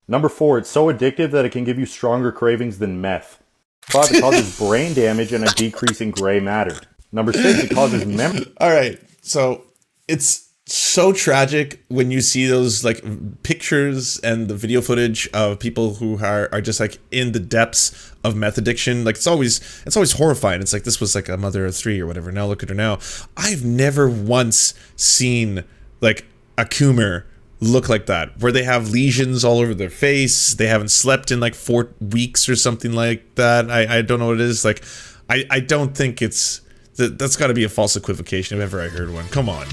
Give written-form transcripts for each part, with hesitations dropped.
Number 4, it's so addictive that it can give you stronger cravings than meth. 5, it causes brain damage and a decrease in gray matter. Number 6, it causes memory. All right, so it's so tragic when you see those like pictures and the video footage of people who are just like in the depths of meth addiction. Like it's always horrifying. It's like, this was like a mother of 3 or whatever. Now look at her now. I've never once seen like a Coomer look like that, where they have lesions all over their face. They haven't slept in like 4 weeks or something like that. I don't know what it is. Like, I don't think it's, that's got to be a false equivocation if ever I heard one. Come on.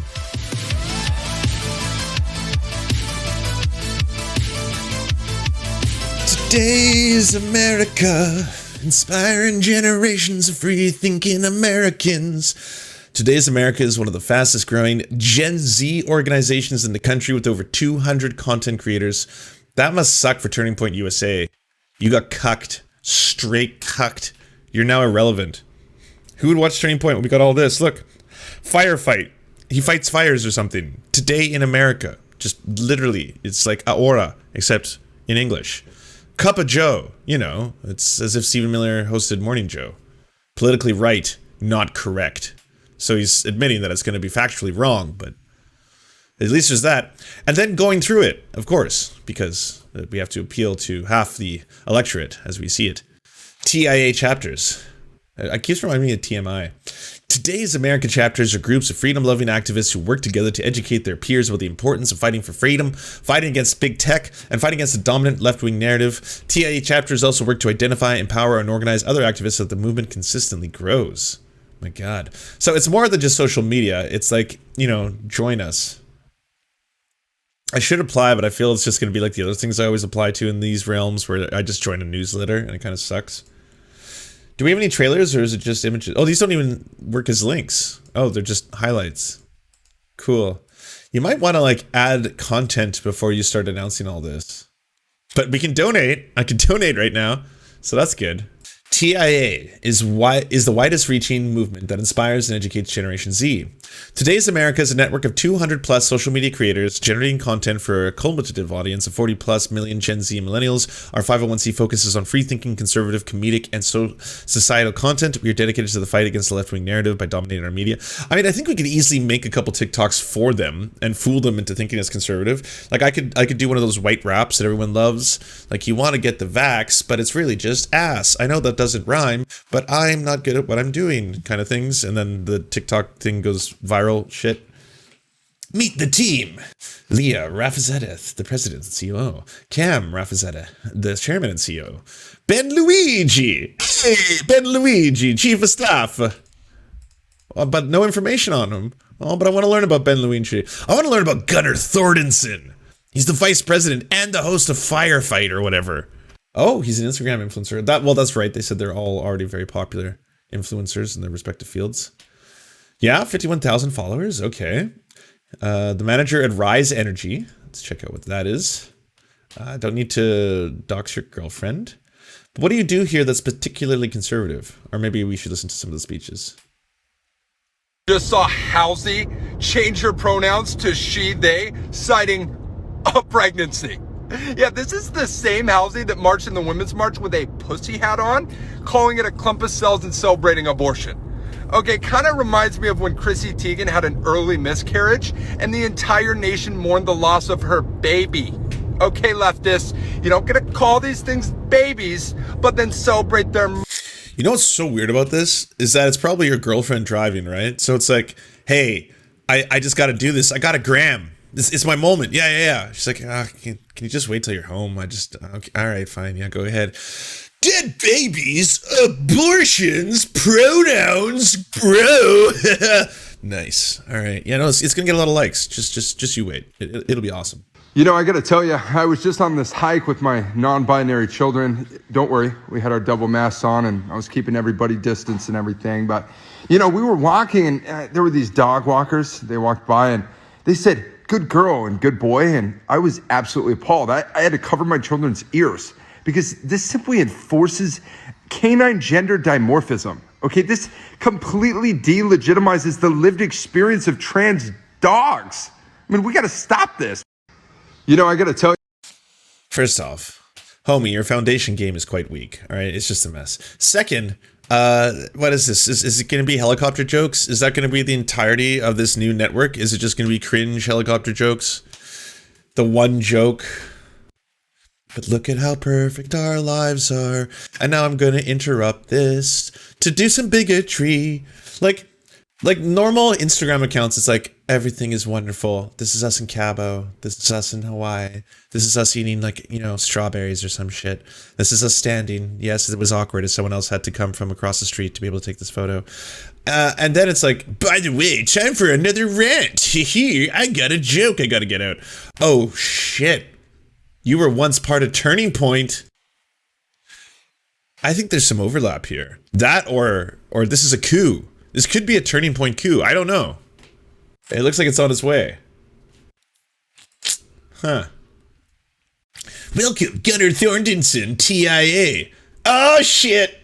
Today's America, inspiring generations of free-thinking Americans. Today's America is one of the fastest growing Gen Z organizations in the country with over 200 content creators. That must suck for Turning Point USA. You got cucked. Straight cucked. You're now irrelevant. Who would watch Turning Point when we got all this? Look. Firefight. He fights fires or something. Today in America. Just literally. It's like Aora, except in English. Cup of Joe. You know, it's as if Stephen Miller hosted Morning Joe. Politically right, not correct. So he's admitting that it's going to be factually wrong, but at least there's that. And then going through it, of course, because we have to appeal to half the electorate as we see it. TIA chapters. It keeps reminding me of TMI. Today's America chapters are groups of freedom-loving activists who work together to educate their peers about the importance of fighting for freedom, fighting against big tech, and fighting against the dominant left-wing narrative. TIA chapters also work to identify, empower, and organize other activists so that the movement consistently grows. My God. So it's more than just social media. It's like, you know, join us. I should apply, but I feel it's just going to be like the other things I always apply to in these realms where I just join a newsletter and it kind of sucks. Do we have any trailers or is it just images? Oh, these don't even work as links. Oh, they're just highlights. Cool. You might want to like add content before you start announcing all this. But we can donate. I can donate right now. So that's good. TIA is the widest reaching movement that inspires and educates Generation Z. Today's America is a network of 200 plus social media creators generating content for a cumulative audience of 40 plus million Gen Z and millennials. Our 501c focuses on free thinking, conservative, comedic, and societal content. We are dedicated to the fight against the left-wing narrative by dominating our media. I mean, I think we could easily make a couple TikToks for them and fool them into thinking it's conservative. Like I could do one of those white raps that everyone loves. Like, you want to get the vax, but it's really just ass. I know that doesn't rhyme, but I'm not good at what I'm doing, kind of things. And then the TikTok thing goes viral shit. Meet the team. Leah Raffazzetta, the president and COO. Cam Raffazzetta, the chairman and CEO. Ben Luigi. Hey, Ben Luigi, chief of staff. But no information on him. Oh, but I want to learn about Ben Luigi. I want to learn about Gunnar Thordenson. He's the vice president and the host of Firefight or whatever. Oh, he's an Instagram influencer. Well, that's right. They said they're all already very popular influencers in their respective fields. Yeah, 51,000 followers. Okay. The manager at Rise Energy. Let's check out what that is. Don't need to dox your girlfriend. But what do you do here that's particularly conservative? Or maybe we should listen to some of the speeches. Just saw Halsey change her pronouns to she, they, citing a pregnancy. Yeah, this is the same Halsey that marched in the Women's March with a pussy hat on, calling it a clump of cells and celebrating abortion. Okay, kind of reminds me of when Chrissy Teigen had an early miscarriage and the entire nation mourned the loss of her baby. Okay, leftists, you don't get to call these things babies, but then celebrate their... You know what's so weird about this? Is that it's probably your girlfriend driving, right? So it's like, hey, I just got to do this. I got a gram. It's my moment. Yeah. She's like, can you just wait till you're home? Okay, all right, fine. Yeah, go ahead. Dead babies, abortions, pronouns, bro. Nice. All right. Yeah, no, it's gonna get a lot of likes. Just you wait. It'll be awesome. You know, I gotta tell you, I was just on this hike with my non-binary children. Don't worry, we had our double masks on and I was keeping everybody distance and everything. But, you know, we were walking and there were these dog walkers. They walked by and they said, good girl and good boy. And I was absolutely appalled. I had to cover my children's ears because this simply enforces canine gender dimorphism. Okay, this completely delegitimizes the lived experience of trans dogs. I mean, we gotta stop this. You know, I gotta tell you. First off, homie, your foundation game is quite weak. All right, it's just a mess. Second, what is this? Is it going to be helicopter jokes? Is that going to be the entirety of this new network? Is it just going to be cringe helicopter jokes? The one joke. But look at how perfect our lives are. And now I'm going to interrupt this to do some bigotry. Like normal Instagram accounts, it's like, everything is wonderful. This is us in Cabo. This is us in Hawaii. This is us eating, like, you know, strawberries or some shit. This is us standing. Yes, it was awkward as someone else had to come from across the street to be able to take this photo. And then it's like, by the way, time for another rant. Here, I got a joke I got to get out. Oh, shit. You were once part of Turning Point. I think there's some overlap here. That or this is a coup. This could be a Turning Point coup. I don't know. It looks like it's on its way. Huh. Welcome, Gunnar Thorntonson, TIA. Oh, shit.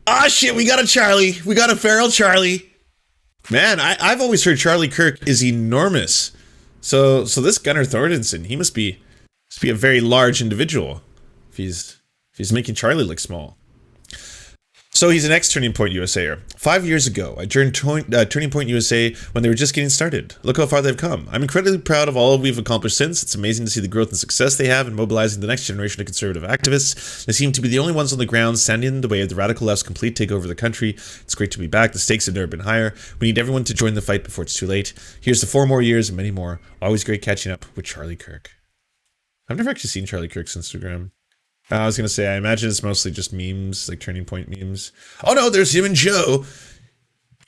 Oh, shit, we got a Charlie. We got a feral Charlie. Man, I've always heard Charlie Kirk is enormous. So this Gunnar Thorntonson, he must be a very large individual if he's making Charlie look small. So he's an ex-Turning Point USAer. 5 years ago, I joined Turning Point USA when they were just getting started. Look how far they've come. I'm incredibly proud of all we've accomplished since. It's amazing to see the growth and success they have in mobilizing the next generation of conservative activists. They seem to be the only ones on the ground standing in the way of the radical left's complete takeover of the country. It's great to be back. The stakes have never been higher. We need everyone to join the fight before it's too late. Here's to 4 more years and many more. Always great catching up with Charlie Kirk. I've never actually seen Charlie Kirk's Instagram. I was going to say, I imagine it's mostly just memes, like Turning Point memes. Oh no, there's him and Joe.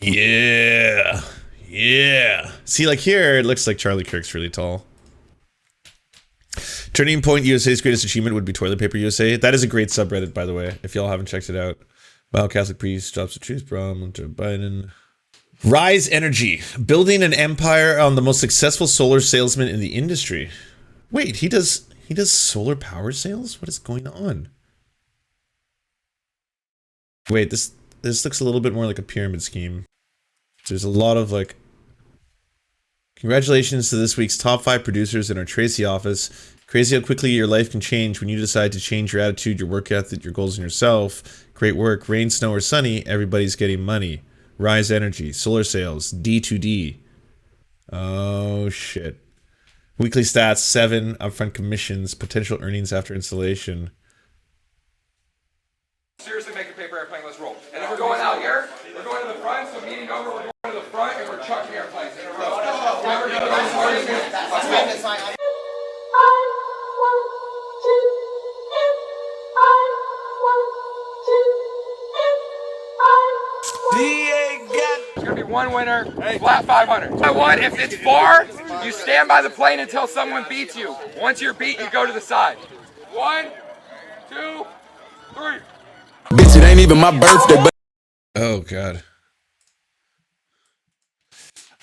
Yeah. Yeah. See, like here, it looks like Charlie Kirk's really tall. Turning Point USA's greatest achievement would be Toilet Paper USA. That is a great subreddit, by the way, if y'all haven't checked it out. Wow, Catholic priest drops the truth bomb to Biden. Rise Energy, building an empire on the most successful solar salesman in the industry. Wait, he does solar power sales? What is going on? Wait, this looks a little bit more like a pyramid scheme. There's a lot of like... Congratulations to this week's top 5 producers in our Tracy office. Crazy how quickly your life can change when you decide to change your attitude, your work ethic, your goals, and yourself. Great work. Rain, snow, or sunny, everybody's getting money. Rise Energy, solar sales, D2D. Oh, shit. Weekly stats, 7 upfront commissions, potential earnings after installation. Seriously, make a paper airplane, let's roll. And then we're going out here, we're going to the front, so meeting over, we're going to the front, and we're chucking airplanes in a row. There's gonna be one winner, flat 500. I won. If it's far, you stand by the plane until someone beats you. Once you're beat, you go to the side. 1, 2, 3. Bitch, it ain't even my birthday, but... Oh, God.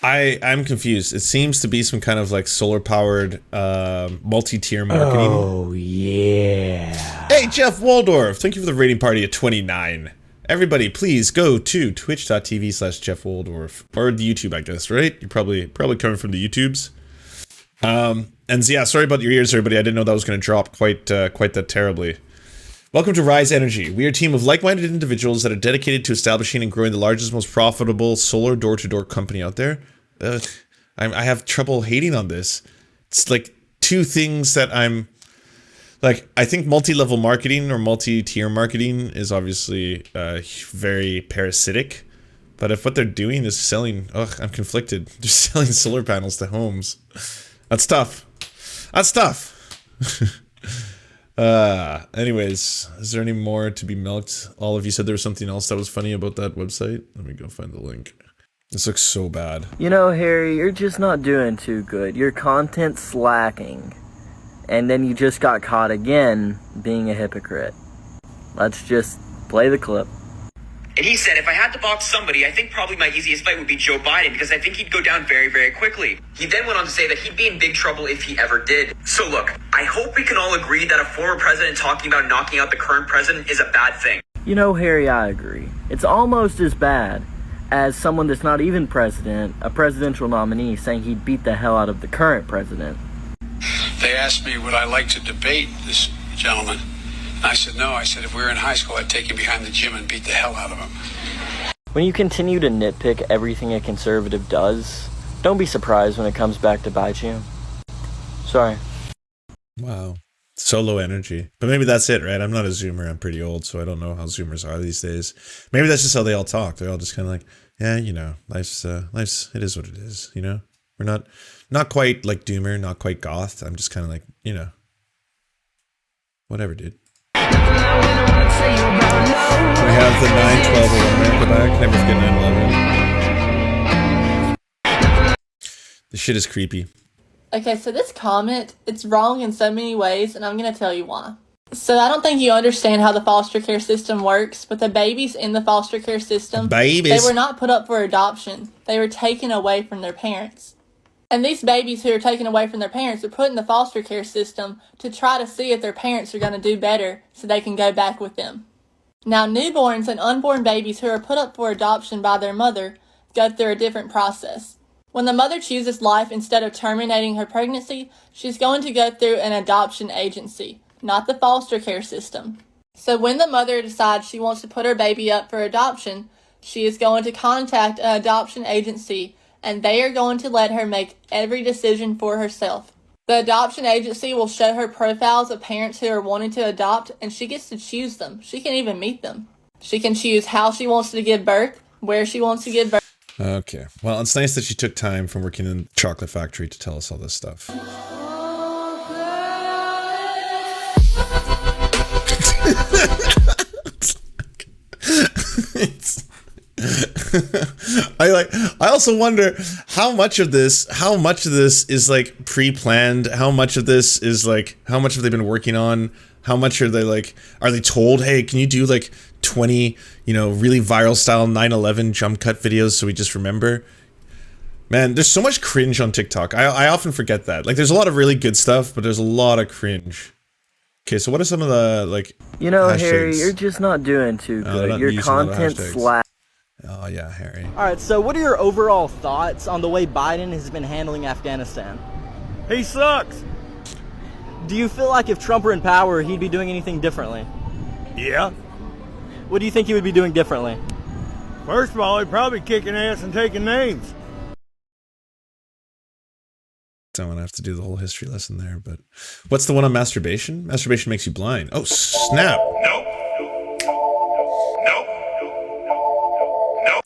I'm confused. It seems to be some kind of like solar-powered multi-tier marketing. Oh, yeah. Hey, Jeff Waldorf, thank you for the rating party at 29. Everybody, please go to twitch.tv/Jeff Waldorf. Or the YouTube, I guess, right? You're probably coming from the YouTubes. And yeah, sorry about your ears, everybody. I didn't know that was going to drop quite that terribly. Welcome to Rise Energy. We are a team of like-minded individuals that are dedicated to establishing and growing the largest, most profitable solar door-to-door company out there. I have trouble hating on this. It's like 2 things that I'm... Like, I think multi-level marketing or multi-tier marketing is obviously very parasitic. But if what they're doing is selling... Ugh, I'm conflicted. They're selling solar panels to homes. That's tough. That's tough. Anyways, is there any more to be milked? All of you said there was something else that was funny about that website. Let me go find the link. This looks so bad. You know, Harry, you're just not doing too good. Your content's slacking. And then you just got caught again being a hypocrite. Let's just play the clip. And he said, if I had to box somebody, I think probably my easiest fight would be Joe Biden because I think he'd go down very, very quickly. He then went on to say that he'd be in big trouble if he ever did. So look, I hope we can all agree that a former president talking about knocking out the current president is a bad thing. You know, Harry, I agree. It's almost as bad as someone that's not even president, a presidential nominee, saying he'd beat the hell out of the current president. They asked me would I like to debate this gentleman. And I said, no. I said, if we were in high school, I'd take him behind the gym and beat the hell out of him. When you continue to nitpick everything a conservative does, don't be surprised when it comes back to bite you. Sorry. Wow. So low energy. But maybe that's it, right? I'm not a Zoomer. I'm pretty old, so I don't know how Zoomers are these days. Maybe that's just how they all talk. They're all just kind of like, yeah, you know, life's, it is what it is, you know? We're not quite like Doomer, not quite goth. I'm just kind of like, you know, whatever, dude. We have the 9/12 of America back. Never forget 9/11. This shit is creepy. Okay, so this comment, it's wrong in so many ways, and I'm going to tell you why. So I don't think you understand how the foster care system works, but the babies in the foster care system, they were not put up for adoption. They were taken away from their parents. And these babies who are taken away from their parents are put in the foster care system to try to see if their parents are going to do better so they can go back with them. Now, newborns and unborn babies who are put up for adoption by their mother go through a different process. When the mother chooses life instead of terminating her pregnancy, she's going to go through an adoption agency, not the foster care system. So when the mother decides she wants to put her baby up for adoption, she is going to contact an adoption agency, and they are going to let her make every decision for herself. The adoption agency will show her profiles of parents who are wanting to adopt, and she gets to choose them. She can even meet them. She can choose how she wants to give birth, where she wants to give birth. Okay. Well, it's nice that she took time from working in the chocolate factory to tell us all this stuff. I also wonder how much of this is like pre-planned, how much of this is like, how much have they been working on, how much are they told, hey, can you do like 20, you know, really viral style 9/11 jump cut videos so we just remember? Man, there's so much cringe on TikTok. I often forget that. Like, there's a lot of really good stuff, but there's a lot of cringe. Okay, so what are some of the, like, you know, hashtags? Harry, you're just not doing too good. Your content slack. Oh yeah, Harry. Alright, so what are your overall thoughts on the way Biden has been handling Afghanistan? He sucks! Do you feel like if Trump were in power, he'd be doing anything differently? Yeah. What do you think he would be doing differently? First of all, he'd probably kicking ass and taking names. Don't want to have to do the whole history lesson there, but what's the one on masturbation? Masturbation makes you blind. Oh, snap.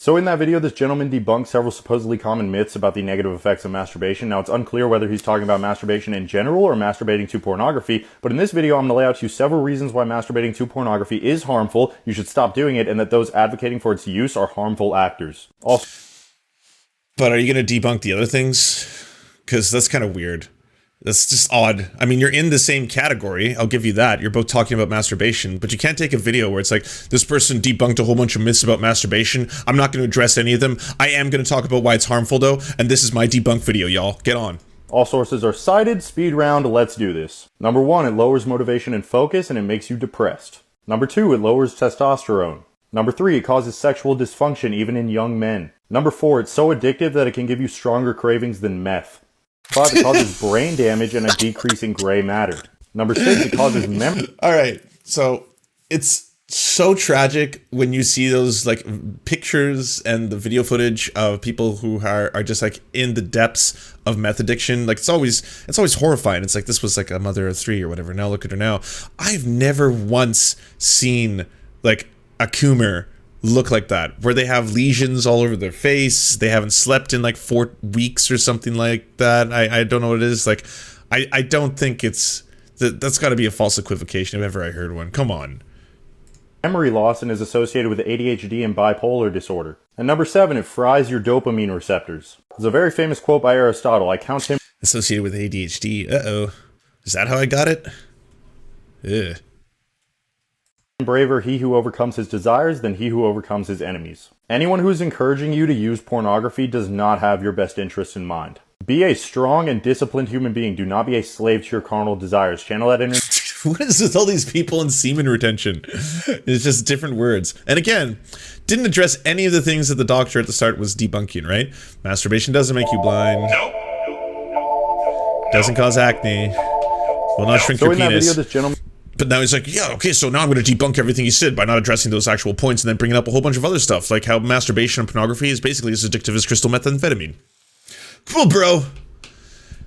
So in that video, this gentleman debunked several supposedly common myths about the negative effects of masturbation. Now, it's unclear whether he's talking about masturbation in general or masturbating to pornography, but in this video, I'm going to lay out to you several reasons why masturbating to pornography is harmful, you should stop doing it, and that those advocating for its use are harmful actors. Also, but are you going to debunk the other things? Because that's kind of weird. That's just odd. I mean, you're in the same category. I'll give you that. You're both talking about masturbation, but you can't take a video where it's like, this person debunked a whole bunch of myths about masturbation. I'm not going to address any of them. I am going to talk about why it's harmful, though, and this is my debunk video, y'all. Get on. all sources are cited. Speed round, let's do this. Number 1, it lowers motivation and focus, and it makes you depressed. Number 2, it lowers testosterone. Number 3, it causes sexual dysfunction even in young men. Number 4, it's so addictive that it can give you stronger cravings than meth. 5, it causes brain damage and a decrease in gray matter. Number 6, it causes memory. All right, so it's so tragic when you see those like pictures and the video footage of people who are just like in the depths of meth addiction. Like it's always horrifying. It's like, this was like a mother of 3 or whatever. Now look at her now. I've never once seen like a Coomer look like that, where they have lesions all over their face. They haven't slept in like 4 weeks or something like that. I don't know what it is. Like, I don't think it's, that's got to be a false equivocation if ever I heard one. Come on. Memory loss and is associated with ADHD and bipolar disorder. And number 7, it fries your dopamine receptors. There's a very famous quote by Aristotle. I count him associated with ADHD. Uh-oh. Is that how I got it? Ugh. Braver he who overcomes his desires than he who overcomes his enemies. Anyone who is encouraging you to use pornography does not have your best interests in mind. Be a strong and disciplined human being. Do not be a slave to your carnal desires. Channel that energy. What is with all these people in semen retention? It's just different words. And again, didn't address any of the things that the doctor at the start was debunking, right? Masturbation doesn't make you blind. Doesn't cause acne. Will not shrink your penis. That video, this gentleman... But now he's like, yeah, okay, so now I'm going to debunk everything he said by not addressing those actual points and then bringing up a whole bunch of other stuff, like how masturbation and pornography is basically as addictive as crystal methamphetamine. Cool, bro.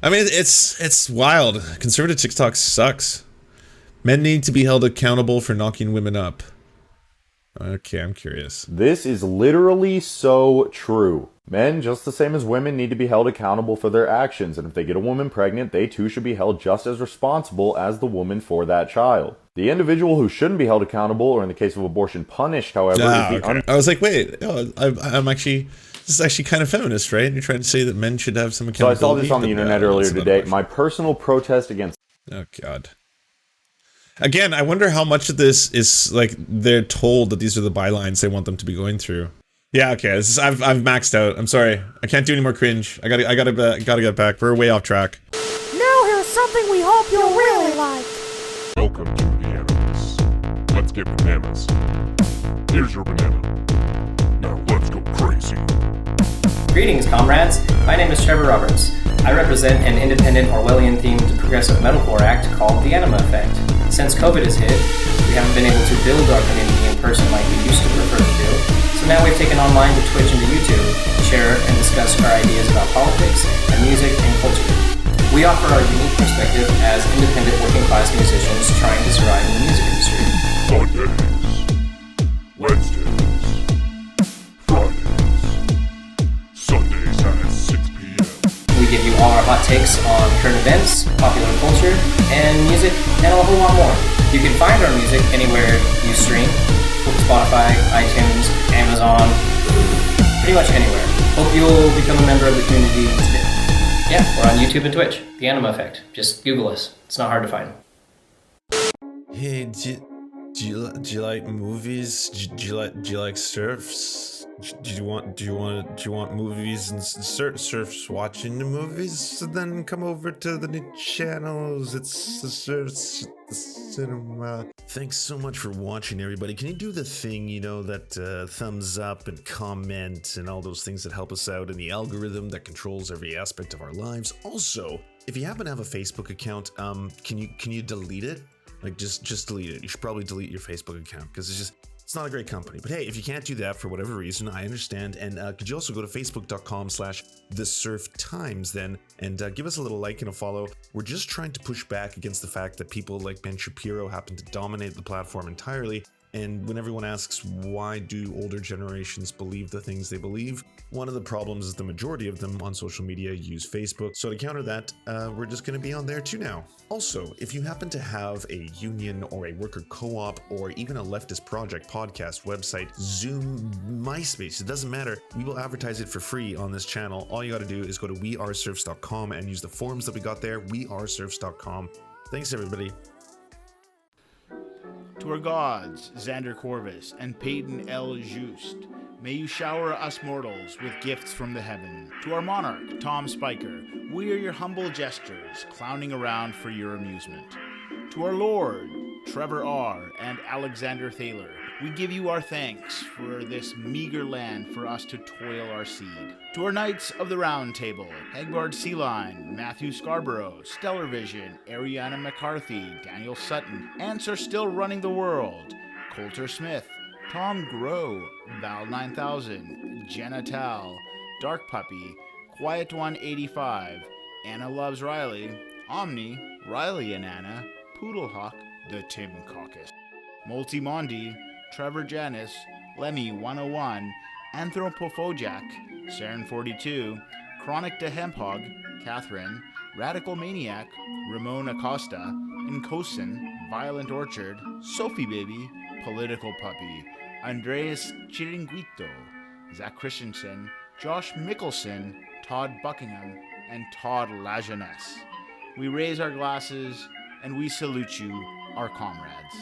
I mean, it's wild. Conservative TikTok sucks. Men need to be held accountable for knocking women up. Okay, I'm curious. This is literally so true. Men, just the same as women, need to be held accountable for their actions, and if they get a woman pregnant, they too should be held just as responsible as the woman for that child. The individual who shouldn't be held accountable, or in the case of abortion punished, however, is the I was like, wait, I'm actually... This is actually kind of feminist, right? You're trying to say that men should have some accountability? So I saw this on the internet earlier today. My personal protest against... Oh, God. Again, I wonder how much of this is, like, they're told that these are the bylines they want them to be going through. Yeah, okay, this is, I've maxed out. I'm sorry. I can't do any more cringe. I gotta get back. We're way off track. Now here's something we hope you'll really like. Welcome to the Animals. Let's get bananas. Here's your banana. Now let's go crazy. Greetings, comrades. My name is Trevor Roberts. I represent an independent Orwellian-themed progressive metalcore act called The Anima Effect. Since COVID has hit, we haven't been able to build our community in person like we used to prefer to do, so now we've taken online to Twitch and to YouTube to share and discuss our ideas about politics and music and culture. We offer our unique perspective as independent working-class musicians trying to survive in the music industry. Mondays, Wednesdays, Fridays, Sundays at 6 p.m. We give you all our hot takes on current events, popular culture, and music, and a whole lot more. You can find our music anywhere you stream. Spotify, iTunes, Amazon, pretty much anywhere. Hope you'll become a member of the community today. Yeah, we're on YouTube and Twitch. The Anima Effect. Just Google us. It's not hard to find. Hey, do you like movies? Do you like Serfs? Do you want movies and Serfs watching the movies? So then come over to the new channels. It's the Serfs, the cinema. Thanks so much for watching, everybody. Can you do the thing, you know, that thumbs up and comment and all those things that help us out in the algorithm that controls every aspect of our lives? Also, if you happen to have a Facebook account, can you delete it? Like, just delete it. You should probably delete your Facebook account because it's not a great company. But hey, if you can't do that for whatever reason, I understand. And could you also go to facebook.com/thesurftimes then and give us a little like and a follow. We're just trying to push back against the fact that people like Ben Shapiro happen to dominate the platform entirely. And when everyone asks why do older generations believe the things they believe, one of the problems is the majority of them on social media use Facebook. So to counter that, we're just going to be on there too now. Also, if you happen to have a union or a worker co-op or even a leftist project, podcast, website, Zoom, MySpace, it doesn't matter. We will advertise it for free on this channel. All you got to do is go to weareserfs.com and use the forms that we got there, weareserfs.com. Thanks, everybody. To our gods, Xander Corvus and Peyton L. Just, may you shower us mortals with gifts from the heaven. To our monarch, Tom Spiker, we are your humble jesters, clowning around for your amusement. To our lord, Trevor R. and Alexander Thaler, we give you our thanks for this meager land for us to toil our seed. To our knights of the Round Table, Egbard Sealine, Matthew Scarborough, Stellar Vision, Ariana McCarthy, Daniel Sutton, Ants Are Still Running the World, Coulter Smith, Tom Groh, Val 9000, Jenna Tal, Dark Puppy, Quiet One 85, Anna Loves Riley, Omni, Riley and Anna, Poodlehawk, The Tim Caucus, Multimondi, Trevor Janis, Lemmy 101, Anthropophojak, Saren 42, Chronic de Hemphog, Catherine, Radical Maniac, Ramon Acosta, Incosin, Violent Orchard, Sophie Baby, Political Puppy, Andreas Chiringuito, Zach Christensen, Josh Mickelson, Todd Buckingham, and Todd Lajeunesse. We raise our glasses and we salute you, our comrades.